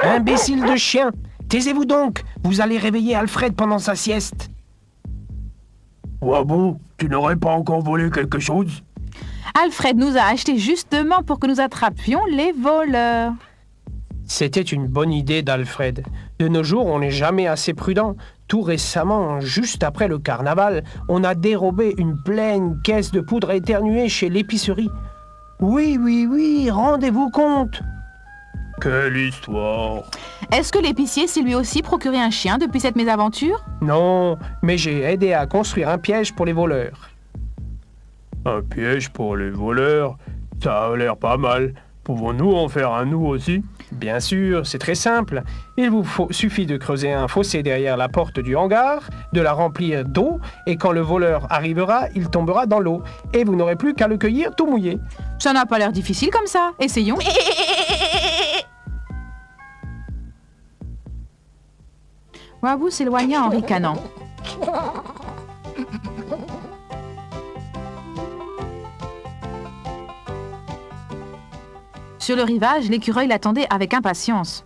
Imbécile de chien! Taisez-vous donc! Vous allez réveiller Alfred pendant sa sieste. Wabou, tu n'aurais pas encore volé quelque chose? Alfred nous a achetés justement pour que nous attrapions les voleurs. C'était une bonne idée d'Alfred. De nos jours, on n'est jamais assez prudent. Tout récemment, juste après le carnaval, on a dérobé une pleine caisse de poudre éternuée chez l'épicerie. Oui, rendez-vous compte. Quelle histoire! Est-ce que l'épicier s'est lui aussi procuré un chien depuis cette mésaventure? Non, mais j'ai aidé à construire un piège pour les voleurs. Un piège pour les voleurs? Ça a l'air pas mal. Pouvons-nous en faire un nous aussi? Bien sûr, c'est très simple. Il vous suffit de creuser un fossé derrière la porte du hangar, de la remplir d'eau, et quand le voleur arrivera, il tombera dans l'eau. Et vous n'aurez plus qu'à le cueillir tout mouillé. Ça n'a pas l'air difficile comme ça. Essayons. Wabou s'éloigna en ricanant. Sur le rivage, l'écureuil l'attendait avec impatience.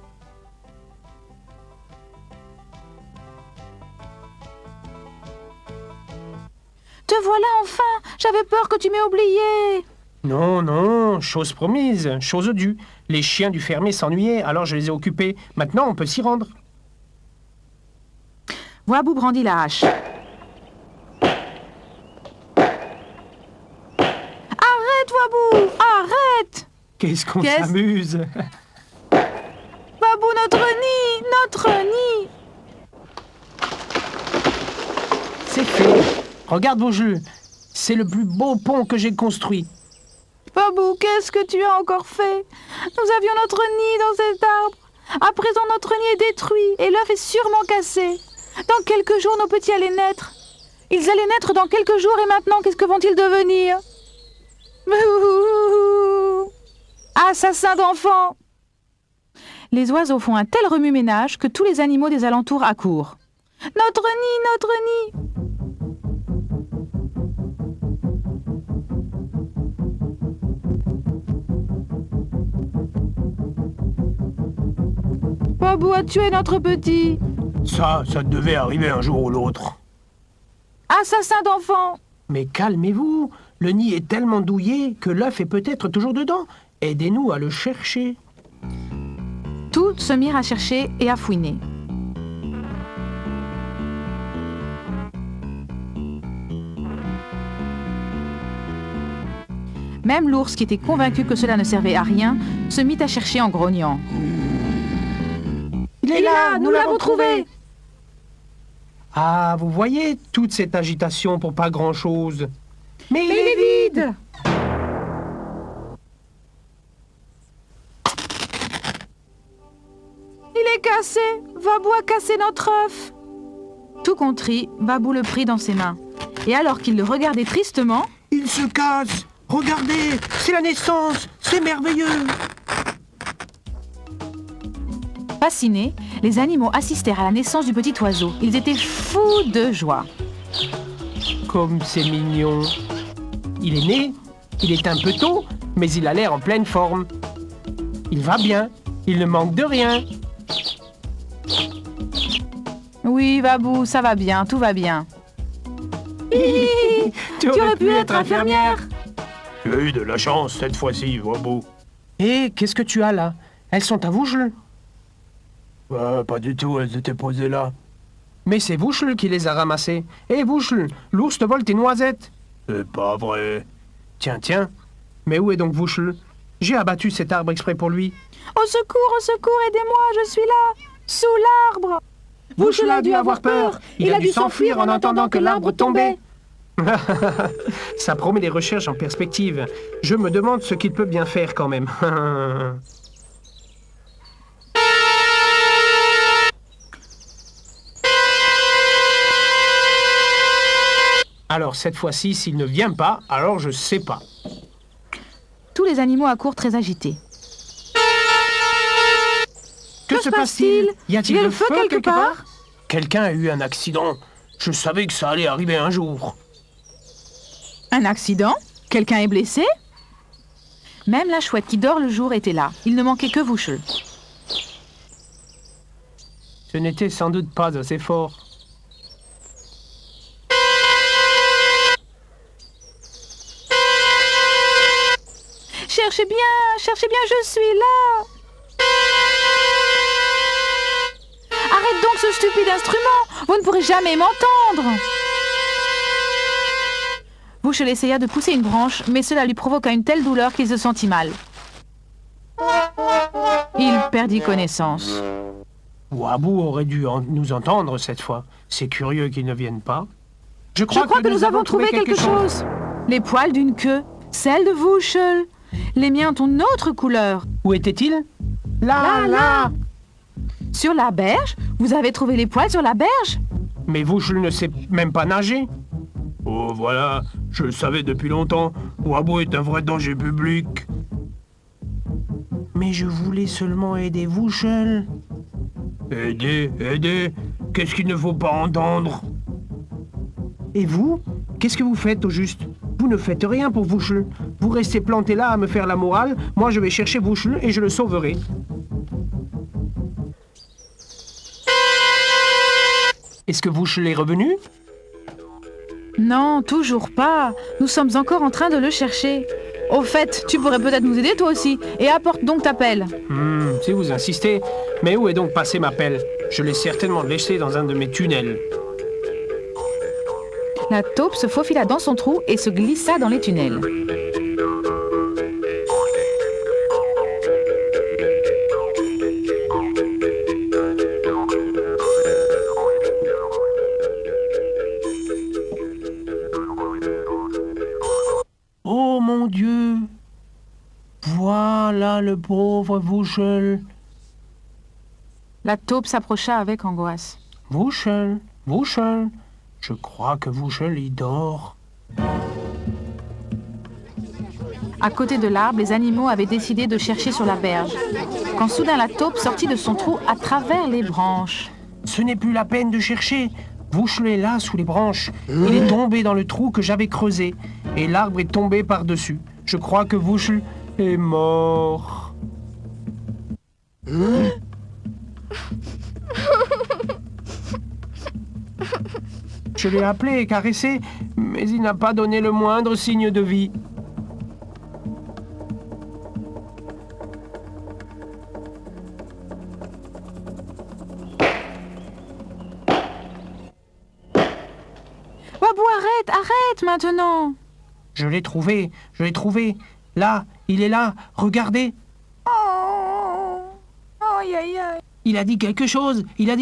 Te voilà enfin! J'avais peur que tu m'aies oublié! Non, chose promise, chose due. Les chiens du fermier s'ennuyaient, alors je les ai occupés. Maintenant, on peut s'y rendre. Wabou brandit la hache. Arrête, Wabou! Arrête! Qu'est-ce qu'on Qu'est-ce- s'amuse! Wabou, notre nid! Notre nid! C'est fait. Regarde vos jeux. C'est le plus beau pont que j'ai construit. Wabou, qu'est-ce que tu as encore fait? Nous avions notre nid dans cet arbre. À présent, notre nid est détruit et l'œuf est sûrement cassé. Dans quelques jours, nos petits allaient naître. Ils allaient naître dans quelques jours et maintenant, qu'est-ce que vont-ils devenir? Assassins d'enfants! Les oiseaux font un tel remue-ménage que tous les animaux des alentours accourent. Notre nid, notre nid! Wabou a tué notre petit! Ça devait arriver un jour ou l'autre. Assassin d'enfants! Mais calmez-vous. Le nid est tellement douillé que l'œuf est peut-être toujours dedans. Aidez-nous à le chercher. Tous se mirent à chercher et à fouiner. Même l'ours, qui était convaincu que cela ne servait à rien, se mit à chercher en grognant. Il est là, nous l'avons trouvé! Ah, vous voyez toute cette agitation pour pas grand-chose. Mais il est vide! Il est cassé! Wabou a cassé notre œuf! Tout contrit, Wabou le prit dans ses mains. Et alors qu'il le regardait tristement, Il se casse. Regardez, c'est la naissance. C'est merveilleux. fascinés, les animaux assistèrent à la naissance du petit oiseau. Ils étaient fous de joie. Comme c'est mignon. Il est né, il est un peu tôt, mais il a l'air en pleine forme. Il va bien, il ne manque de rien. Oui, Babou, ça va bien, tout va bien. Tu aurais pu être infirmière. Tu as eu de la chance cette fois-ci, Wabou. Hé, qu'est-ce que tu as là? Elles sont à Vouchle. Pas du tout, elles étaient posées là. Mais c'est Vouchle qui les a ramassées. Hé, Vouchle, l'ours te vole tes noisettes. C'est pas vrai. Tiens. Mais où est donc Vouchle? J'ai abattu cet arbre exprès pour lui. Au secours, aidez-moi, je suis là, sous l'arbre. Vouchle a dû avoir peur. Il a dû s'enfuir en entendant que l'arbre tombait. Ça promet des recherches en perspective. Je me demande ce qu'il peut bien faire quand même. Alors cette fois-ci, s'il ne vient pas, alors je sais pas. Tous les animaux accourent très agités. Que se passe-t-il? Y a-t-il le le feu feu quelque quelque part? Quelqu'un a eu un accident. Je savais que ça allait arriver un jour. Un accident? Quelqu'un est blessé? Même la chouette qui dort le jour était là. Il ne manquait que Vouchle. Ce n'était sans doute pas assez fort. Cherchez bien, je suis là. Arrête donc ce stupide instrument, vous ne pourrez jamais m'entendre. Vauchel essaya de pousser une branche, mais cela lui provoqua une telle douleur qu'il se sentit mal. Il perdit connaissance. Wabou aurait dû nous entendre cette fois. C'est curieux qu'il ne vienne pas. Je crois que nous avons trouvé quelque chose. Les poils d'une queue, celle de Vauchel. Les miens ont une autre couleur. Où était-il? Là. Sur la berge? Vous avez trouvé les poils sur la berge? Mais Vauchel ne sait même pas nager. Oh voilà, je le savais depuis longtemps. Wabou est un vrai danger public. Mais je voulais seulement aider Vauchel. Aider, qu'est-ce qu'il ne faut pas entendre? Et vous? Qu'est-ce que vous faites au juste? Vous ne faites rien pour Vauchel. Vous restez planté là à me faire la morale. Moi, je vais chercher Vauchel et je le sauverai. Est-ce que Vauchel est revenu? Non, toujours pas. Nous sommes encore en train de le chercher. Au fait, tu pourrais peut-être nous aider toi aussi. Et apporte donc ta pelle. Si vous insistez. Mais où est donc passée ma pelle? Je l'ai certainement laissée dans un de mes tunnels. La taupe se faufila dans son trou et se glissa dans les tunnels. Oh mon Dieu! Voilà le pauvre Vauchel. La taupe s'approcha avec angoisse. Vauchel. Je crois que Vauchel y dort. À côté de l'arbre, les animaux avaient décidé de chercher sur la berge. Quand soudain la taupe sortit de son trou à travers les branches. Ce n'est plus la peine de chercher. Vauchel est là, sous les branches. Il est tombé dans le trou que j'avais creusé. Et l'arbre est tombé par-dessus. Je crois que Vauchel est mort. Je l'ai appelé et caressé, mais il n'a pas donné le moindre signe de vie. Wabou, arrête maintenant. Je l'ai trouvé. Là, il est là, regardez. Oh, aïe, aïe, aïe. Il a dit quelque chose. Il a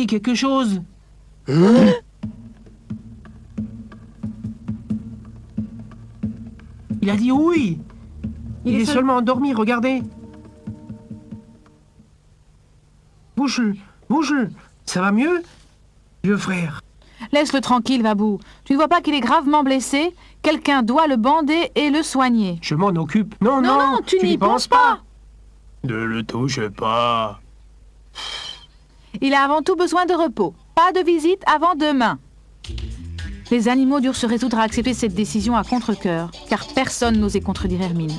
dit oui. Il est seulement endormi, regardez. Vauchel, ça va mieux, vieux frère? Laisse-le tranquille, Wabou. Tu ne vois pas qu'il est gravement blessé? Quelqu'un doit le bander et le soigner. Je m'en occupe. Non, tu n'y penses pas. Ne le touchez pas. Il a avant tout besoin de repos. Pas de visite avant demain. Les animaux durent se résoudre à accepter cette décision à contre-cœur, car personne n'osait contredire Hermine.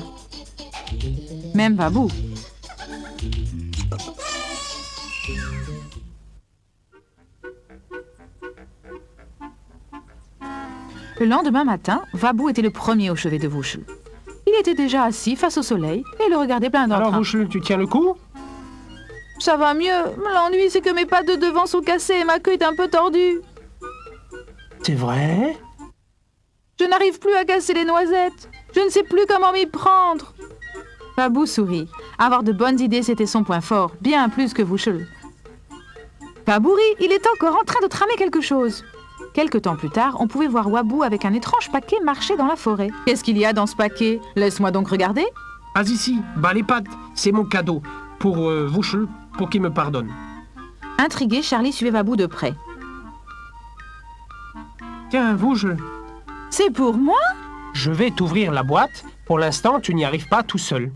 Même Wabou. Le lendemain matin, Wabou était le premier au chevet de Vauchel. Il était déjà assis face au soleil et le regardait plein d'entrain. Alors Vauchel, tu tiens le coup? Ça va mieux. L'ennui, c'est que mes pattes de devant sont cassées et ma queue est un peu tordue. C'est vrai? Je n'arrive plus à casser les noisettes. Je ne sais plus comment m'y prendre. Wabou sourit. Avoir de bonnes idées, c'était son point fort, bien plus que Vauchel. Wabou rit, il est encore en train de tramer quelque chose. Quelque temps plus tard, on pouvait voir Wabou avec un étrange paquet marcher dans la forêt. Qu'est-ce qu'il y a dans ce paquet? Laisse-moi donc regarder. Ah ici, les pattes, c'est mon cadeau. Pour Vauchel, pour qu'il me pardonne. Intrigué, Charlie suivait Wabou de près. Tiens, Vauchel. C'est pour moi? Je vais t'ouvrir la boîte. Pour l'instant, tu n'y arrives pas tout seul.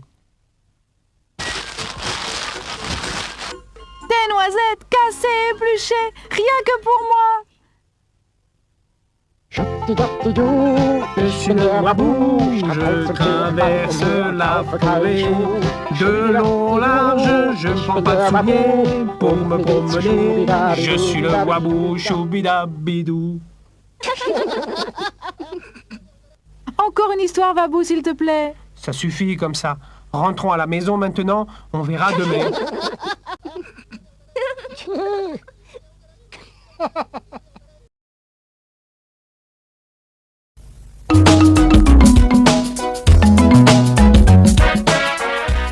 Des noisettes cassées, épluchées, rien que pour moi. Je suis le wabou, je traverse la forêt. De long en large, je ne prends pas de souliers pour me promener. Je suis le wabou, choubidabidou. Encore une histoire, Babou, s'il te plaît. Ça suffit comme ça. Rentrons à la maison maintenant, on verra demain.